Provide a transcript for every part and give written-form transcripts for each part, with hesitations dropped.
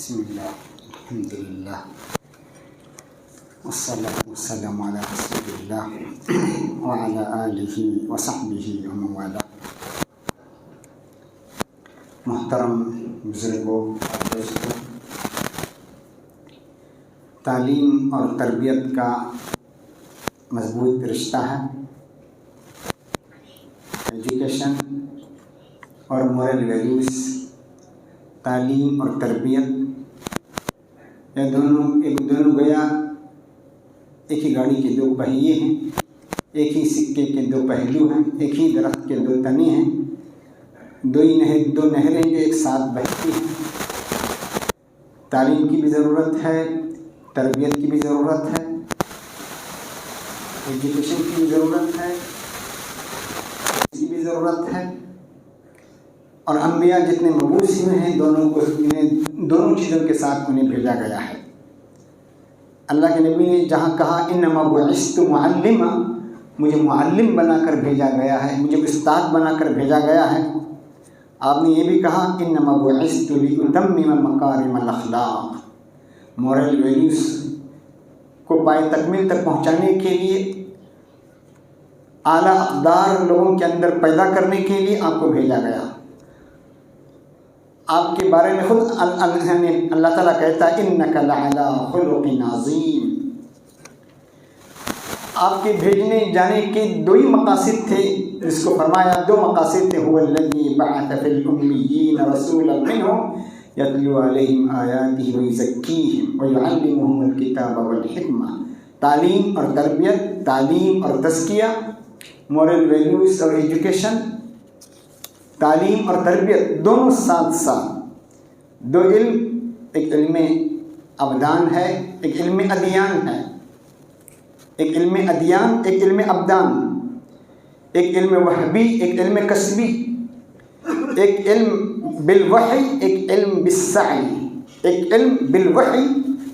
بسم اللہ الحمد للہ والصلاة والسلام علی رسول اللہ وعلی آلہ وصحبہ ومن والاه۔ محترم بزرگوں اور دوستوں، تعلیم اور تربیت کا مضبوط رشتہ ہے۔ ایجوکیشن اور مورل ویلیوز، تعلیم اور تربیت، یہ دونوں گویا ایک ہی گاڑی کے دو پہیے ہیں، ایک ہی سکے کے دو پہلو ہیں، ایک ہی درخت کے دو تنے ہیں، دو نہریں جو ایک ساتھ بہتی ہیں۔ تعلیم کی بھی ضرورت ہے، تربیت کی بھی ضرورت ہے، ایجوکیشن کی بھی ضرورت ہے، اس کی بھی ضرورت ہے، اور انبیاء جتنے مبعوث ہوئے ہیں دونوں چیزوں کے ساتھ انہیں بھیجا گیا ہے۔ اللہ کے نبی نے جہاں کہا انما بعثت معلما، مجھے معلم بنا کر بھیجا گیا ہے، مجھے استاد بنا کر بھیجا گیا ہے، آپ نے یہ بھی کہا انما بعثت لاتمم مکارم الاخلاق، مورل ویلیوز کو پائے تکمیل تک پہنچانے کے لیے، اعلیٰ اقدار لوگوں کے اندر پیدا کرنے کے لیے آپ کو بھیجا گیا۔ آپ کے بارے میں خود اللہ تعالیٰ کہتا ہے انک لعلی خلق عظیم۔ آپ کے بھیجنے جانے کے دو ہی مقاصد تھے، جس کو فرمایا دو مقاصد تھے، هو الذی بعث فی الامیین رسولا منہم یتلو علیہم آیاتہ ویزکیہم ویعلمہم الکتاب والحکمہ۔ تعلیم اور تربیت، تعلیم اور تزکیہ، مورل ویلیوز اور ایجوکیشن، تعلیم اور تربیت دونوں ساتھ ساتھ، دو علم، ایک علم ابدان ہے، ایک علم ادیان ہے، ایک علم ادیان، ایک علم ابدان، ایک علم وحبی، ایک علم کسبی، ایک علم بالوحی، ایک علم بالسعی، ایک علم بالوحی،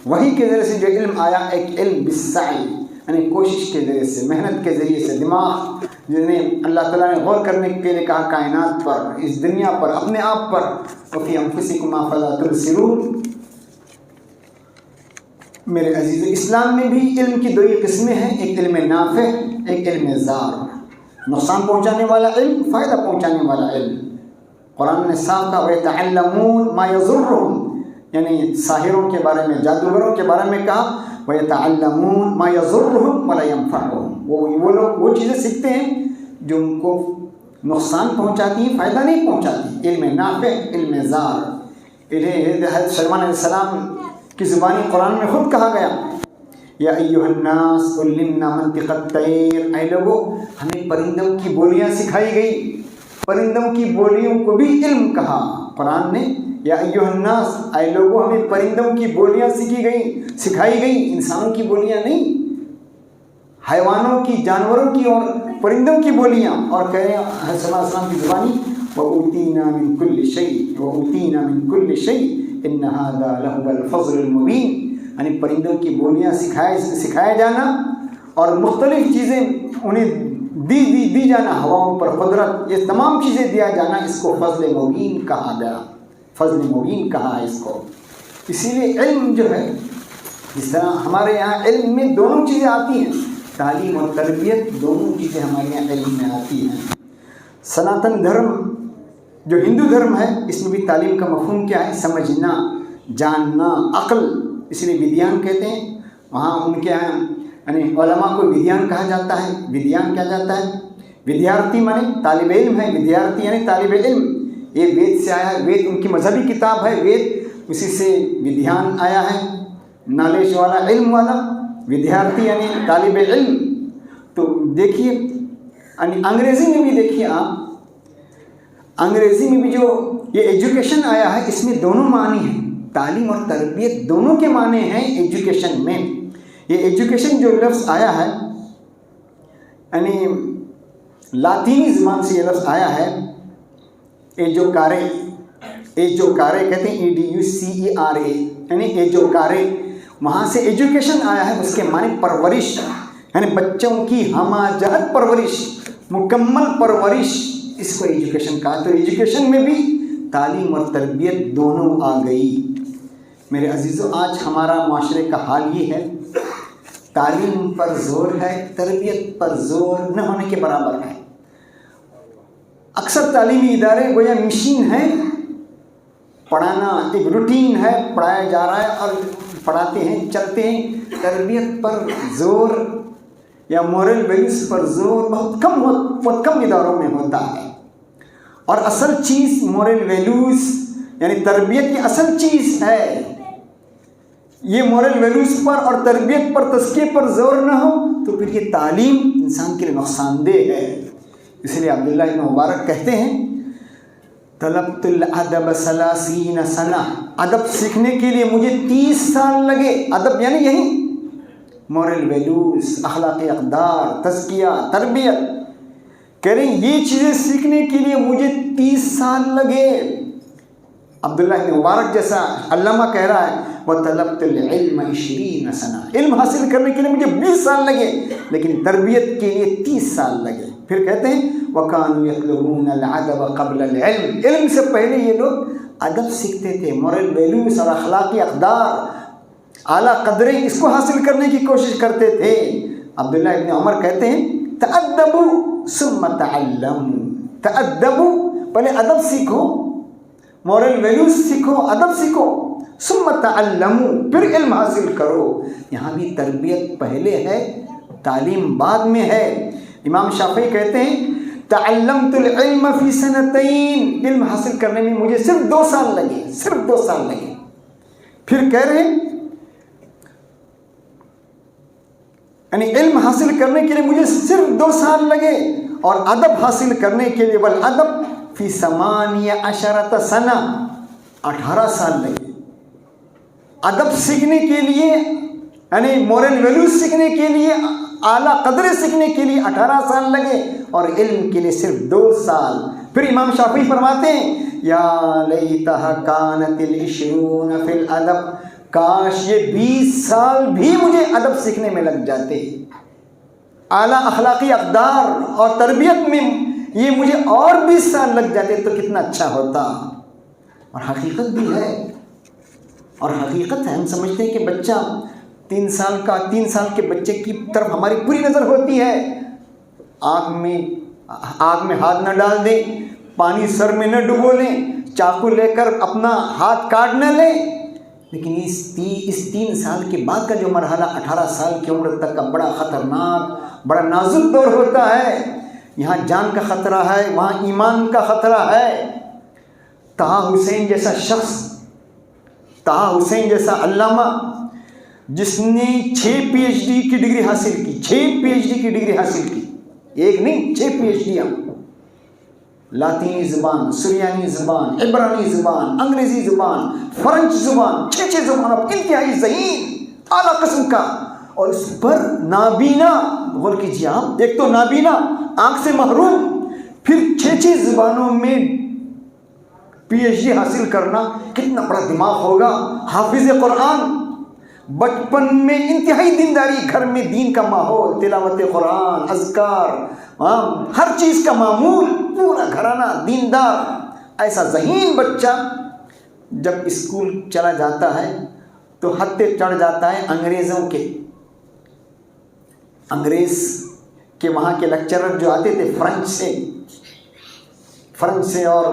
وحی کے ذریعے سے جو علم آیا، ایک علم بالسعی یعنی کوشش کے ذریعے سے، محنت کے ذریعے سے، دماغ جنہیں اللہ تعالیٰ نے غور کرنے کے لیے کہا کائنات پر، اس دنیا پر، اپنے آپ پر، وفی انفسکم افلا تبصرون۔ میرے عزیز، اسلام میں بھی علم کی دو ہی قسمیں ہیں، ایک علم نافع، ایک علم ضار، نقصان پہنچانے والا علم، فائدہ پہنچانے والا علم۔ قرآن نے صاف کہا وَيَتَعَلَّمُونَ مَا يَضُرُّهُمْ، یعنی ساحروں کے بارے میں، جادوگروں کے بارے میں کہا وَيَتَعَلَّمُونَ مَا يَضُرُّهُمْ وَلَا يَنفَعُهُمْ، وہ لوگ وہ چیزیں سیکھتے ہیں جو ان کو نقصان پہنچاتی ہیں، فائدہ نہیں پہنچاتی۔ علم نافع، علم ضار، حضرت سلیمان علیہ السلام کی زبانی قرآن میں خود کہا گیا یا ایھا الناس علمنا منطق الطیر، اے لوگوں ہمیں پرندوں کی بولیاں سکھائی گئی، پرندوں کی بولیوں کو بھی علم کہا قرآن نے، یا ایھا الناس، اے لوگوں ہمیں پرندوں کی بولیاں سکھائی گئی، انسانوں کی بولیاں نہیں، حیوانوں کی، جانوروں کی اور پرندوں کی بولیاں، اور کہہ رہے ہیں حضرت صلی اللہ علیہ وسلم کی زبانی وَأُوتِينَا مِن كُلِّ شَيْءٍ وَأُوتِينَا مِن كُلِّ شَيْءٍ إِنَّ هَذَا لَهُوَ الْفَضْلُ الْمُبِينُ، یعنی پرندوں کی بولیاں سکھایا جانا اور مختلف چیزیں انہیں دی جانا، ہواؤں پر قدرت، یہ تمام چیزیں دیا جانا، اس کو فضل مبین کہا گیا، فضل مبین کہا ہے اس کو۔ اسی لیے علم جو ہے، جس طرح ہمارے یہاں علم میں دونوں چیزیں آتی ہیں، تعلیم اور تربیت دونوں چیزیں ہمارے یہاں علم میں آتی ہیں۔ سناتن دھرم جو ہندو دھرم ہے، اس میں بھی تعلیم کا مفہوم کیا ہے؟ سمجھنا، جاننا، عقل، اس لیے ودیان کہتے ہیں، وہاں ان کے یہاں یعنی علماء کو ودیان کہا جاتا ہے۔ ودیان کیا جاتا ہے؟ ودیارتی مانے طالب علم ہے، ودیارتی یعنی طالب علم، یہ وید سے آیا ہے، وید ان کی مذہبی کتاب ہے، وید اسی سے ودیان آیا ہے، نالج والا، علم والا، ودیارتی یعنی طالب علم۔ تو دیکھیے یعنی انگریزی میں بھی دیکھیے آپ، انگریزی میں بھی جو یہ ایجوکیشن آیا ہے، اس میں دونوں معنی ہیں، تعلیم اور تربیت دونوں کے معنی ہیں ایجوکیشن میں۔ یہ ایجوکیشن جو لفظ آیا ہے، یعنی لاطینی زبان سے یہ لفظ آیا ہے، ایجوکارے کہتے ہیں EDUCERA، یعنی ایجوکارے، وہاں سے ایجوکیشن آیا ہے، اس کے معنی پرورش، یعنی بچوں کی ہمہ جہت پرورش، مکمل پرورش، اس کو ایجوکیشن کہا۔ تو ایجوکیشن میں بھی تعلیم اور تربیت دونوں آ گئی۔ میرے عزیزوں، آج ہمارا معاشرے کا حال یہ ہے، تعلیم پر زور ہے، تربیت پر زور نہ ہونے کے برابر ہے۔ اکثر تعلیمی ادارے گویا مشین ہیں، پڑھانا ایک روٹین ہے، پڑھایا جا رہا ہے اور پڑھاتے ہیں، چلتے ہیں۔ تربیت پر زور یا مورل ویلیوز پر زور بہت کم اداروں میں ہوتا ہے، اور اصل چیز مورل ویلیوز یعنی تربیت کی اصل چیز ہے۔ یہ مورل ویلیوز پر اور تربیت پر، تزکیے پر زور نہ ہو تو پھر یہ تعلیم انسان کے لیے نقصان دہ ہے۔ اس لیے عبداللہ بن مبارک کہتے ہیں طلبت الادب 30 سنہ، ادب سیکھنے کے لیے مجھے 30 سال لگے۔ ادب یعنی یہی مورل ویلیوز، اخلاقی اقدار، تزکیہ، تربیت۔ کہہ رہے ہیں یہ چیزیں سیکھنے کے لیے مجھے 30 سال لگے۔ عبداللہ بن مبارک جیسا علامہ کہہ رہا ہے وَطَلَبْتُ الْعِلْمَ 20 سنہ، علم حاصل کرنے کے لیے مجھے 20 سال لگے، لیکن تربیت کے لیے 30 سال لگے۔ پھر کہتے ہیں وَكَانُوا يَطْلُبُونَ الْعَدَبَ قَبْلَ الْعِلْمِ، علم سے پہلے یہ لوگ ادب سیکھتے تھے، مورل ویلیوز اور اخلاقی اقدار، اعلیٰ قدریں، اس کو حاصل کرنے کی کوشش کرتے تھے۔ عبداللہ ابن عمر کہتے ہیں تَأَدَّبُوا ثُمَّ تَعَلَّمُوا، تَأَدَّبُوا، پہلے ادب سیکھو، مورل ویلیوز سیکھو، ادب سیکھو، ثم تعلموا، پھر علم حاصل کرو۔ یہاں بھی تربیت پہلے ہے، تعلیم بعد میں ہے۔ امام شافعی کہتے ہیں تعلمت العلم فی 2 علم حاصل کرنے میں مجھے صرف 2 سال لگے، صرف 2 سال لگے۔ پھر کہہ رہے ہیں یعنی علم حاصل کرنے کے لیے مجھے صرف 2 سال لگے، اور ادب حاصل کرنے کے لیے والادب فی 18 سنہ، 18 سال لگے۔ ادب سیکھنے کے لیے یعنی مورل ویلیوز سیکھنے کے لیے، اعلیٰ قدریں سیکھنے کے لیے 18 سال لگے، اور علم کے لیے صرف 2 سال۔ پھر امام شافعی فرماتے ہیں یا لیتہا کانت 20 فی الادب، کاش یہ 20 سال بھی مجھے ادب سیکھنے میں لگ جاتے، اعلیٰ اخلاقی اقدار اور تربیت میں یہ مجھے اور 20 سال لگ جاتے تو کتنا اچھا ہوتا۔ اور حقیقت بھی ہے، اور حقیقت ہے، ہم سمجھتے ہیں کہ بچہ 3 سال کے بچے کی طرف ہماری پوری نظر ہوتی ہے، آگ میں ہاتھ نہ ڈال دیں، پانی سر میں نہ ڈبو لیں، چاقو لے کر اپنا ہاتھ کاٹ نہ لیں، لیکن اس 3 سال کے بعد کا جو مرحلہ 18 سال کی عمر تک کا بڑا خطرناک، بڑا نازک دور ہوتا ہے۔ یہاں جان کا خطرہ ہے، وہاں ایمان کا خطرہ ہے۔ طہ حسین جیسا شخص، طہ حسین جیسا علامہ جس نے 6 PhD کی ڈگری حاصل کی، 6 PhD کی ڈگری حاصل کی، ایک نہیں 6 PhD، لاطینی زبان، سریانی زبان، عبرانی زبان، انگریزی زبان، فرنچ زبان، 6 زبانوں، انتہائی ذہین اعلیٰ قسم کا، اور اس پر نابینا، غور کیجیے آپ، ایک تو نابینا، آنکھ سے محروم، پھر 6 زبانوں میں PhD حاصل کرنا کتنا بڑا دماغ ہوگا۔ حافظ قرآن، بچپن میں انتہائی دینداری، گھر میں دین کا ماحول، تلاوت قرآن، اذکار، ہر چیز کا معمول، پورا گھرانہ دیندار۔ ایسا ذہین بچہ جب اسکول چلا جاتا ہے تو حد پہ چڑھ جاتا ہے انگریز کے وہاں کے لیکچرر جو آتے تھے فرنچ سے اور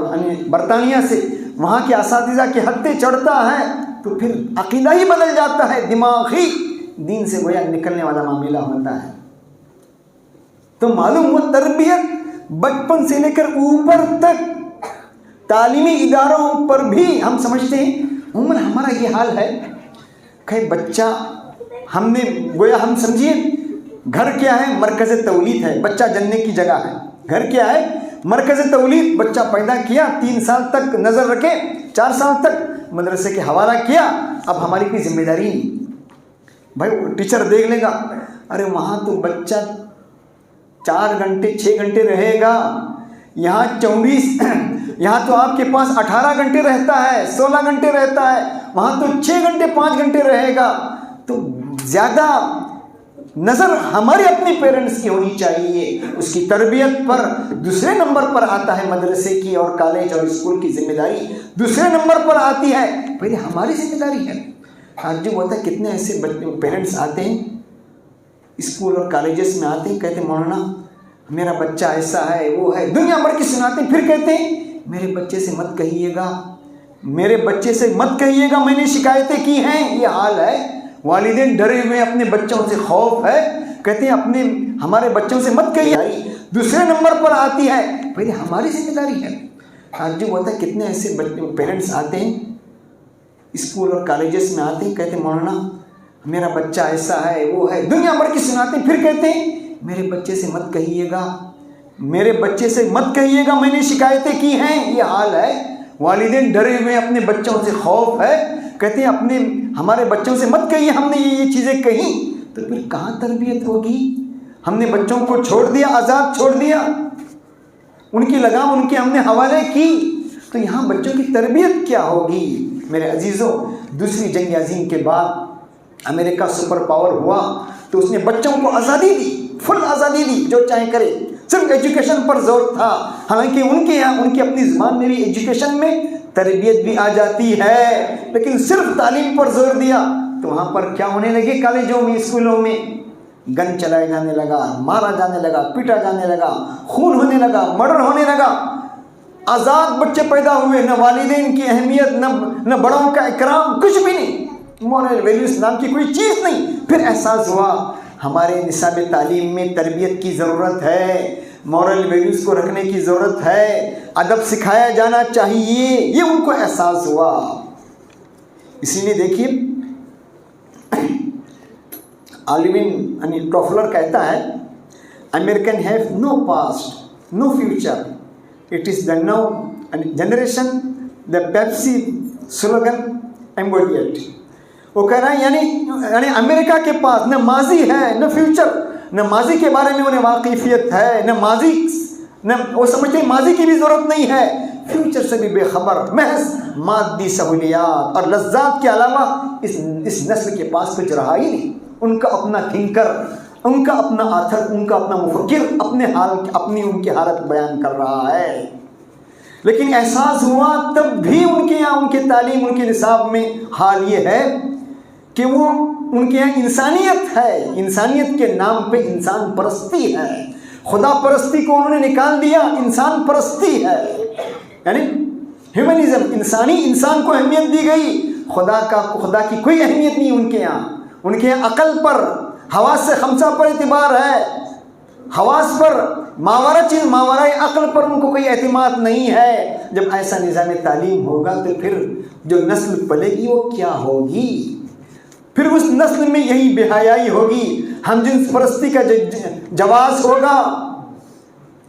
برطانیہ سے، وہاں کے اساتذہ کے حد پہ چڑھتا ہے تو پھر عقیدہ ہی بدل جاتا ہے، دماغ ہی دین سے گویا نکلنے والا معاملہ ہوتا ہے۔ تو معلوم ہوا تربیت بچپن سے لے کر اوپر تک، تعلیمی اداروں پر بھی ہم سمجھتے ہیں عموماً ہمارا یہ حال ہے کہ بچہ ہم نے گویا ہم سمجھیے گھر کیا ہے، مرکز تولید ہے، بچہ جننے کی جگہ ہے۔ گھر کیا ہے، مرکز تولید، بچہ پیدا کیا، 3 سال تک نظر رکھے، 4 سال تک مدرسے کے حوالہ کیا، اب ہماری کوئی ذمہ داری نہیں، بھائی ٹیچر دیکھ لے گا۔ ارے وہاں تو بچہ 4 گھنٹے 6 گھنٹے رہے گا، یہاں 24 یہاں تو آپ کے پاس 18 گھنٹے رہتا ہے، 16 گھنٹے رہتا ہے، وہاں تو 6 گھنٹے 5 گھنٹے رہے گا۔ تو زیادہ نظر ہمارے اپنے پیرنٹس کی ہونی چاہیے، اس کی تربیت پر دوسرے نمبر پر آتا ہے مدرسے کی اور کالج اور اسکول کی ذمہ داری دوسرے نمبر پر آتی ہے، پہلے ہماری ذمہ داری ہے۔ آج جو ہوتا ہے کتنے ایسے پیرنٹس آتے ہیں اسکول اور کالجز میں آتے ہیں، کہتے ہیں مولانا میرا بچہ ایسا ہے وہ ہے، دنیا بھر کی سناتے ہیں، پھر کہتے ہیں میرے بچے سے مت کہیے گا، میرے بچے سے مت کہیے گا، میں نے شکایتیں کی ہیں۔ یہ حال ہے، والدین ڈرے ہوئے اپنے بچوں سے، خوف ہے، کہتے ہیں ہمارے بچوں سے مت کہیے، دوسرے نمبر پر آتی ہے، پہلے ہماری ذمہ داری ہے۔ آج جو ہوتا ہے کتنے ایسے پیرنٹس آتے ہیں اسکول اور کالجز میں آتے ہیں، کہتے ہیں مولانا میرا بچہ ایسا ہے وہ ہے، دنیا بھر کی سناتے ہیں، پھر کہتے ہیں میرے بچے سے مت کہیے گا، میرے بچے سے مت کہیے گا، میں نے شکایتیں کی ہیں۔ یہ حال ہے، والدین ڈرے ہوئے اپنے بچوں سے، خوف ہے، کہتے ہیں ہمارے بچوں سے مت کہیے، ہم نے یہ چیزیں کہیں، تو پھر کہاں تربیت ہوگی؟ ہم نے بچوں کو چھوڑ دیا، آزاد چھوڑ دیا، ان کی لگام ان کے ہم نے حوالے کی، تو یہاں بچوں کی تربیت کیا ہوگی؟ میرے عزیزوں، دوسری جنگ عظیم کے بعد امریکہ سپر پاور ہوا تو اس نے بچوں کو آزادی دی، فل آزادی دی، جو چاہے کرے، صرف ایجوکیشن پر زور تھا، حالانکہ ان کے یہاں ان کی اپنی زبان میں بھی ایجوکیشن میں تربیت بھی آ جاتی ہے، لیکن صرف تعلیم پر زور دیا تو وہاں پر کیا ہونے لگے؟ کالجوں میں، اسکولوں میں گن چلائے جانے لگا، مارا جانے لگا، پیٹا جانے لگا، خون ہونے لگا، مرڈر ہونے لگا، آزاد بچے پیدا ہوئے، نہ والدین کی اہمیت، نہ بڑوں کا اکرام، کچھ بھی نہیں، مورل ویلیوز نام کی کوئی چیز نہیں۔ پھر احساس ہوا ہمارے نصاب تعلیم میں تربیت کی ضرورت ہے، مورل ویلیوز کو رکھنے کی ضرورت ہے، ادب سکھایا جانا چاہیے، یہ ان کو احساس ہوا۔ اسی لیے دیکھیے آلوین ٹوفلر کہتا ہے American have no past, no future. It is the now generation, the Pepsi slogan embodied. وہ کہہ رہا ہے یعنی امریکہ کے پاس نہ ماضی ہے نہ فیوچر، نہ ماضی کے بارے میں انہیں واقفیت ہے، نہ وہ سمجھتے ہیں ماضی کی بھی ضرورت نہیں ہے، فیوچر سے بھی بے خبر، محض مادی سہولیات اور لذات کے علاوہ اس نسل کے پاس کچھ رہا ہی نہیں۔ ان کا اپنا تھنکر، ان کا اپنا آتھر، ان کا اپنا مفکر اپنی ان کی حالت بیان کر رہا ہے، لیکن احساس ہوا تب بھی ان کے یہاں، ان کے تعلیم، ان کے نصاب میں حال یہ ہے کہ وہ ان کے یہاں انسانیت ہے، انسانیت کے نام پہ انسان پرستی ہے، خدا پرستی کو انہوں نے نکال دیا، انسان پرستی ہے، یعنی ہیومنزم، انسان کو اہمیت دی گئی، خدا کی کوئی اہمیت نہیں ان کے یہاں عقل پر، حواس سے خمسہ پر اعتبار ہے، حواس پر، ماورائے عقل پر ان کو کوئی اعتماد نہیں ہے۔ جب ایسا نظام تعلیم ہوگا تو پھر جو نسل پلے گی وہ کیا ہوگی؟ پھر اس نسل میں یہی بے حیائی ہوگی، ہم جنس پرستی کا جواز ہوگا،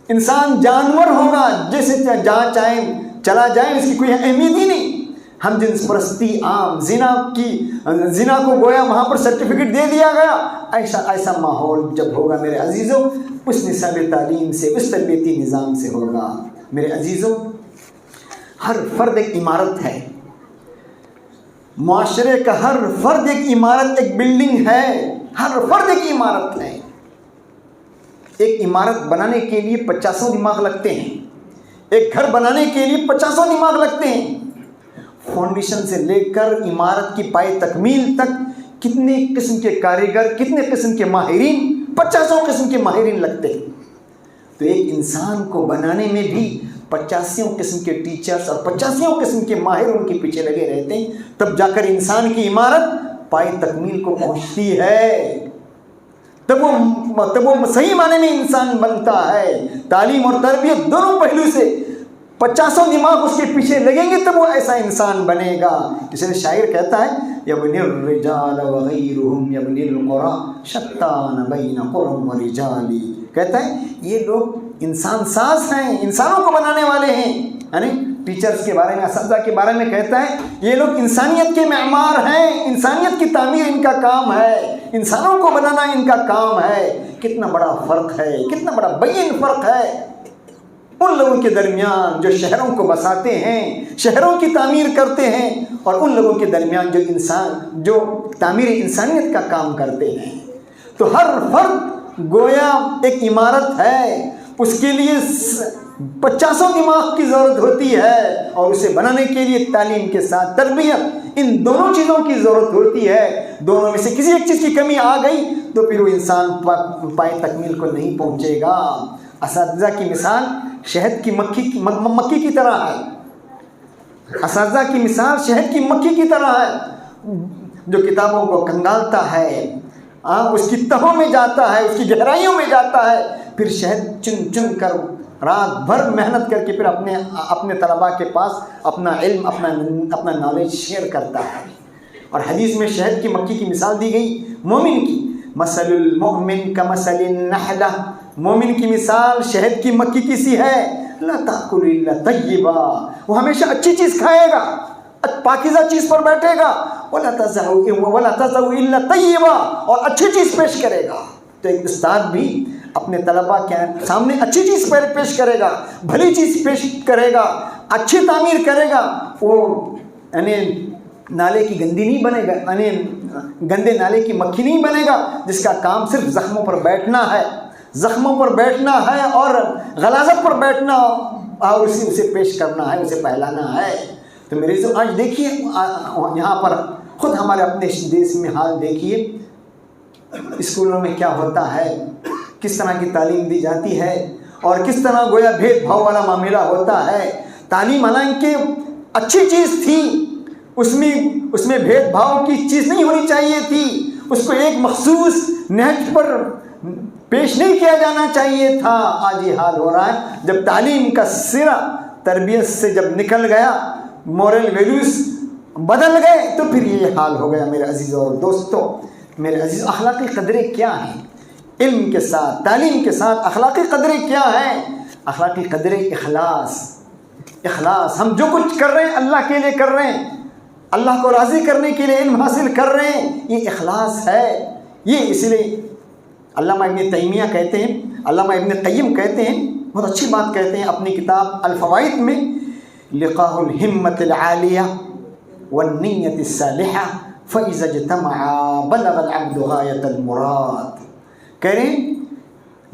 انسان جانور ہوگا، جیسے جہاں چاہے چلا جائے، اس کی کوئی اہمیت ہی نہیں۔ ہم جنس پرستی عام، زنا کو گویا وہاں پر سرٹیفکیٹ دے دیا گیا، ایسا ماحول جب ہوگا میرے عزیزوں، اس نصاب تعلیم سے، اس تربیتی نظام سے ہوگا۔ میرے عزیزوں، ہر فرد ایک عمارت ہے، معاشرے کا ہر فرد ایک عمارت، ایک بلڈنگ ہے، ہر فرد ایک عمارت ہے۔ ایک عمارت بنانے کے لیے 50 دماغ لگتے ہیں، ایک گھر بنانے کے لیے 50 دماغ لگتے ہیں، فاؤنڈیشن سے لے کر عمارت کی پائے تکمیل تک کتنے قسم کے کاریگر، کتنے قسم کے ماہرین، 50 قسم کے ماہرین لگتے ہیں۔ تو ایک انسان کو بنانے میں بھی 85 قسم کے ٹیچرز اور 85 قسم کے ماہر ان کے پیچھے لگے رہتے ہیں، تب جا کر انسان کی عمارت پائے تکمیل کو پہنچتی ہے، تب وہ صحیح معنی میں انسان بنتا ہے۔ تعلیم اور تربیت دونوں پہلو سے 50 دماغ اس کے پیچھے لگیں گے تب وہ ایسا انسان بنے گا۔ اس لیے شاعر کہتا ہے یبنی الرجال وغیرہم یبنی القرى شتان بین قرى ورجال، کہتا ہے یہ لوگ انسان ساز ہیں، انسانوں کو بنانے والے ہیں، یعنی ٹیچرز کے بارے میں، اساتذہ کے بارے میں کہتا ہے یہ لوگ انسانیت کے معمار ہیں، انسانیت کی تعمیر ان کا کام ہے، انسانوں کو بنانا ان کا کام ہے۔ کتنا بڑا فرق ہے، کتنا بڑا بین فرق ہے ان لوگوں کے درمیان جو شہروں کو بساتے ہیں، شہروں کی تعمیر کرتے ہیں، اور ان لوگوں کے درمیان جو تعمیر انسانیت کا کام کرتے ہیں۔ تو ہر فرد گویا ایک عمارت ہے، اس کے لیے 50 دماغ کی ضرورت ہوتی ہے، اور اسے بنانے کے لیے تعلیم کے ساتھ تربیت، ان دونوں چیزوں کی ضرورت ہوتی ہے۔ دونوں میں سے کسی ایک چیز کی کمی آ گئی تو پھر وہ انسان پائے تکمیل کو نہیں پہنچے گا۔ اساتذہ کی مثال شہد کی مکھی کی طرح ہے، اساتذہ کی مثال شہد کی مکھی کی طرح ہے، جو کتابوں کو کنگالتا ہے، اس کی تہوں میں جاتا ہے، اس کی گہرائیوں میں جاتا ہے، پھر شہد چن چن کر رات بھر محنت کر کے پھر اپنے طلباء کے پاس اپنا علم، اپنا نالج شیئر کرتا ہے۔ اور حدیث میں شہد کی مکھی کی مثال دی گئی مومن کی، مثل المؤمن کمثل النحلہ، مومن کی مثال شہد کی مکھی کی سی ہے، لا تأکل الا طیبا، وہ ہمیشہ اچھی چیز کھائے گا، پاکیزہ چیز پر بیٹھے گا، ولا تضع الا طیبا، اور اچھی چیز پیش کرے گا۔ تو ایک استاد بھی اپنے طلباء کے سامنے اچھی چیز پیش کرے گا، بھلی چیز پیش کرے گا، اچھی تعمیر کرے گا، وہ یعنی نالے کی گندی نہیں بنے گا، یعنی گندے نالے کی مکھی نہیں بنے گا جس کا کام صرف زخموں پر بیٹھنا ہے، زخموں پر بیٹھنا ہے اور غلاظت پر بیٹھنا اور اسے پیش کرنا ہے، اسے پہلانا ہے۔ تو میرے سے آج دیکھیے یہاں پر خود ہمارے اپنے دیش میں حال دیکھیے، اسکولوں میں کیا ہوتا ہے، کس طرح کی تعلیم دی جاتی ہے، اور کس طرح گویا بھید بھاؤ والا معاملہ ہوتا ہے۔ تعلیم حالانکہ اچھی چیز تھی، اس میں بھید بھاؤ کی چیز نہیں ہونی چاہیے تھی، اس کو ایک مخصوص نہج پر پیش نہیں کیا جانا چاہیے تھا۔ آج یہ حال ہو رہا ہے، جب تعلیم کا سرا تربیت سے جب نکل گیا، مورل ویلیوز بدل گئے، تو پھر یہ حال ہو گیا۔ میرے عزیزوں اور دوستوں، میرے عزیز، اخلاقی قدریں کیا ہیں؟ علم کے ساتھ، تعلیم کے ساتھ اخلاقی قدریں کیا ہیں؟ اخلاقی قدریں اخلاص، ہم جو کچھ کر رہے ہیں اللہ کے لیے کر رہے ہیں، اللہ کو راضی کرنے کے لیے علم حاصل کر رہے ہیں، یہ اخلاص ہے۔ یہ اس لیے علامہ ابن تیمیہ کہتے ہیں، علامہ ابن قیم کہتے ہیں، بہت اچھی بات کہتے ہیں اپنی کتاب الفوائد میں، لقاء الہمت العالیہ والنیت الصالحہ فاذا اجتمعا بلغ العبد غایۃ المراد۔ کہہ رہے ہیں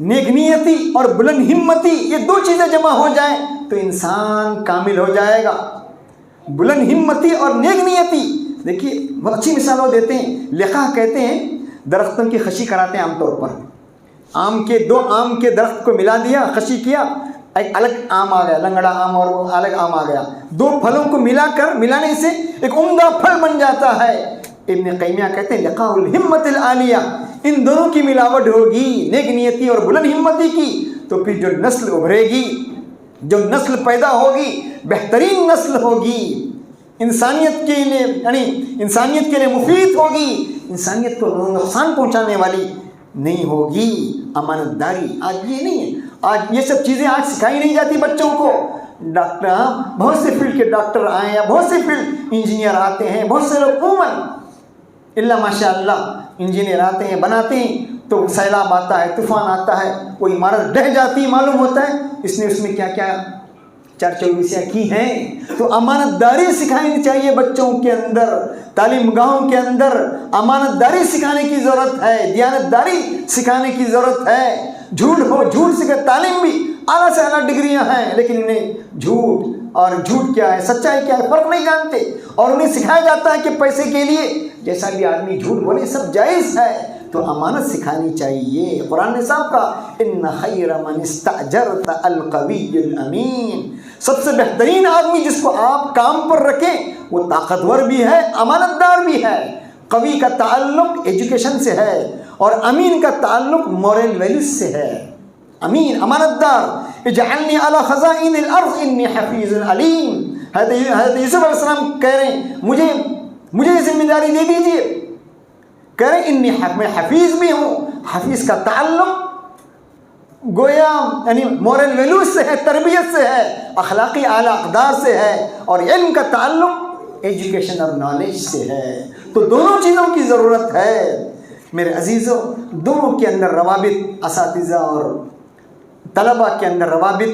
نیک نیتی اور بلند ہمتی، یہ دو چیزیں جمع ہو جائیں تو انسان کامل ہو جائے گا۔ بلند ہمتی اور نیک نیتی، دیکھیے بہت اچھی مثال وہ دیتے ہیں۔ لقاء کہتے ہیں درختوں کی خشی کراتے ہیں عام طور پر، دو آم کے درخت کو ملا دیا، خشی کیا، ایک الگ آم آ گیا، لنگڑا آم اور وہ الگ آم آ گیا، دو پھلوں کو ملانے سے ایک عمدہ پھل بن جاتا ہے۔ ابن قیمیہ کہتے ہیں لقاء الہمت العالیہ، ان دونوں کی ملاوٹ ہوگی، نیک نیتی اور بلند ہمتی کی، تو پھر جو نسل ابھرے گی، جو نسل پیدا ہوگی، بہترین نسل ہوگی، انسانیت کے لیے مفید ہوگی، انسانیت کو نقصان پہنچانے والی نہیں ہوگی۔ امانت داری آج یہ نہیں ہے، آج یہ سب چیزیں آج سکھائی نہیں جاتی بچوں کو۔ ڈاکٹر، بہت سے فیلڈ کے ڈاکٹر آئے ہیں، بہت سے فیلڈ انجینئر آتے ہیں، بہت سے لوگ عموماً اللہ ماشاء اللہ انجینئر آتے ہیں، بناتے ہیں، تو سیلاب آتا ہے، طوفان آتا ہے، وہ عمارت ڈہ جاتی، معلوم ہوتا ہے اس میں کیا کیا چارچوبیسیاں کی ہیں۔ تو امانت داری سکھانی چاہیے بچوں کے اندر، تعلیم گاہوں کے اندر امانت داری سکھانے کی ضرورت ہے، دیانت داری سکھانے کی ضرورت ہے۔ جھوٹ سکھا، تعلیم بھی اعلیٰ سے اعلیٰ ڈگریاں ہیں، لیکن انہیں جھوٹ کیا ہے، سچائی کیا ہے، فرق نہیں جانتے، اور انہیں سکھایا جاتا ہے کہ پیسے کے لیے جیسا بھی آدمی جھوٹ بولے سب جائز ہے۔ تو امانت سکھانی چاہیے۔ قرآن نے صاحب کہا ان خیر من استاجرت القوی الامین، سب سے بہترین آدمی جس کو آپ کام پر رکھیں وہ طاقتور بھی ہے، امانت دار بھی ہے۔ قوی کا تعلق ایجوکیشن سے ہے، اور امین کا تعلق مورل ویلیوز سے ہے۔ امین، امانت دار، اجعلنی علی خزائن الارض انی حفیظ علیم۔ حضرت یوسف علیہ السلام کہہ رہے ہیں مجھے یہ ذمہ داری دے دیجیے، کہہ رہے ہیں میں حفیظ بھی ہوں۔ حفیظ کا تعلق گویا یعنی مورل ویلیوز سے ہے، تربیت سے ہے، اخلاقی اعلیٰ اقدار سے ہے، اور علم کا تعلق ایجوکیشن اور نالج سے ہے۔ تو دونوں چیزوں کی ضرورت ہے میرے عزیزوں، دونوں کے اندر روابط، اساتذہ اور طلباء کے اندر روابط،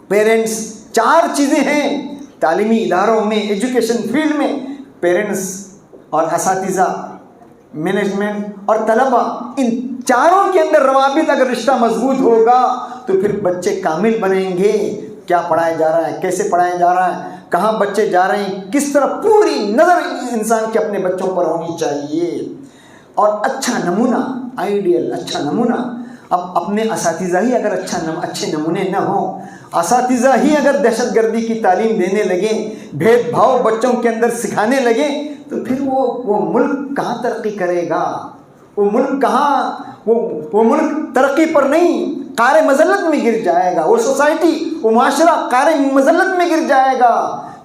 پیرنٹس، چار چیزیں ہیں تعلیمی اداروں میں، ایجوکیشن فیلڈ میں، پیرنٹس اور اساتذہ مینجمنٹ اور طلبہ، ان چاروں کے اندر روابط اگر رشتہ مضبوط ہوگا تو پھر بچے کامل بنیں گے۔ کیا پڑھایا جا رہا ہے، کیسے پڑھایا جا رہا ہے، کہاں بچے جا رہے ہیں، کس طرح، پوری نظر انسان کے اپنے بچوں پر ہونی چاہیے۔ اور اچھا نمونہ، آئیڈیل اچھا نمونہ۔ اب اپنے اساتذہ ہی اگر اچھے نمونے نہ ہوں، اساتذہ ہی اگر دہشت گردی کی تعلیم دینے لگیں، بھید بھاؤ بچوں کے اندر سکھانے لگیں، تو پھر وہ ملک کہاں ترقی کرے گا؟ وہ ملک کہاں، وہ ملک ترقی پر نہیں، قعر مذلت میں گر جائے گا۔ وہ سوسائٹی، وہ معاشرہ قعر مذلت میں گر جائے گا،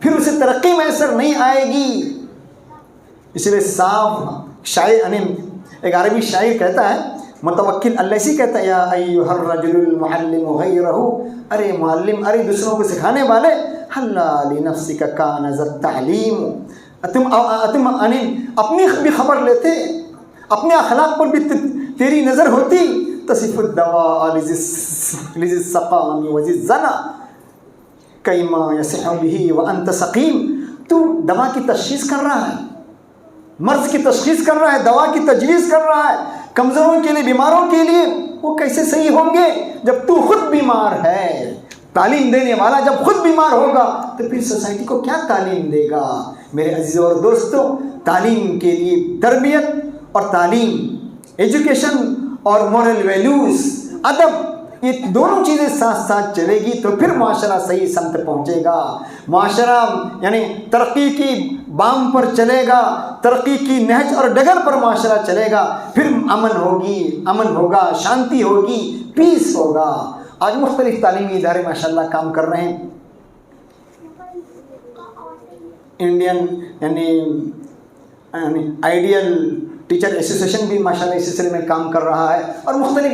پھر اسے ترقی میسر نہیں آئے گی۔ اس لیے صاف شاعر، ایک عربی شاعر کہتا ہے، متوکل اللیثی کہتا ہے، یا ایھا الرجل المعلم غیرہ، ارے معلم، ارے دوسروں کو سکھانے والے، حلا لنفسک کان ذا التعلیم، تم اپنی بھی خبر لیتے، اپنے اخلاق پر بھی تیری نظر ہوتی، تصف الدواء لذی السقام وذی الزنا کیما یصح به وانت سقیم۔ تو دوا کی تشخیص کر رہا ہے، مرض کی تشخیص کر رہا ہے، دوا کی تجویز کر رہا ہے کمزوروں کے لیے، بیماروں کے لیے، وہ کیسے صحیح ہوں گے جب تو خود بیمار ہے؟ تعلیم دینے والا جب خود بیمار ہوگا تو پھر سوسائٹی کو کیا تعلیم دے گا؟ میرے عزیزوں اور دوستوں، تعلیم کے لیے تربیت اور تعلیم، ایجوکیشن اور مورل ویلیوز، ادب، یہ دونوں چیزیں ساتھ ساتھ چلے گی تو پھر معاشرہ صحیح سمت پہنچے گا۔ معاشرہ یعنی ترقی کی بام پر چلے گا، ترقی کی نہج اور ڈگر پر معاشرہ چلے گا، پھر امن ہوگا، شانتی ہوگی، پیس ہوگا۔ آج مختلف تعلیمی ادارے ماشاءاللہ کام کر رہے ہیں۔ انڈین یعنی آئیڈیل ٹیچر ایسوسیشن بھی ماشاءاللہ اس سلسلے میں کام کر رہا ہے، اور مختلف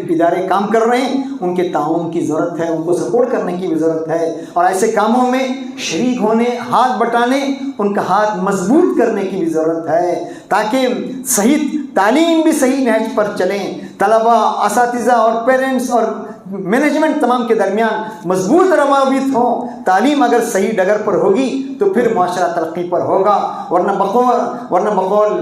ادارے کام کر رہے ہیں۔ ان کے تعاون کی ضرورت ہے، ان کو سپورٹ کرنے کی بھی ضرورت ہے، اور ایسے کاموں میں شریک ہونے، ہاتھ بٹانے، ان کا ہاتھ مضبوط کرنے کی بھی ضرورت ہے، تاکہ صحیح تعلیم بھی صحیح نہج پر چلیں، طلبہ، اساتذہ اور پیرنٹس اور مینجمنٹ تمام کے درمیان مضبوط روابط ہوں۔ تعلیم اگر صحیح ڈگر پر ہوگی تو پھر معاشرہ ترقی پر ہوگا، ورنہ بقول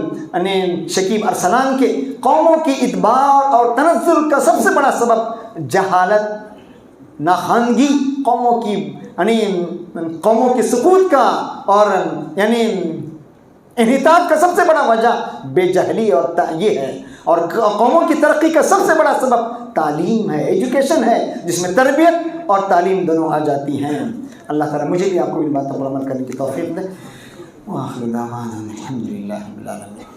شکیب ارسلان کے، قوموں کی ادبار اور تنزل کا سب سے بڑا سبب جہالت، ناخواندگی، قوموں کے سقوط کا اور انحطاط کا سب سے بڑا وجہ بے جہلی اور یہ ہے، اور قوموں کی ترقی کا سب سے بڑا سبب تعلیم ہے، ایجوکیشن ہے، جس میں تربیت اور تعلیم دونوں آ جاتی ہیں۔ اللہ تعالیٰ مجھے بھی آپ کو ان باتوں پر عمل کرنے کی توفیق دے۔ وآخر دعوانا الحمد للہ رب العالمین۔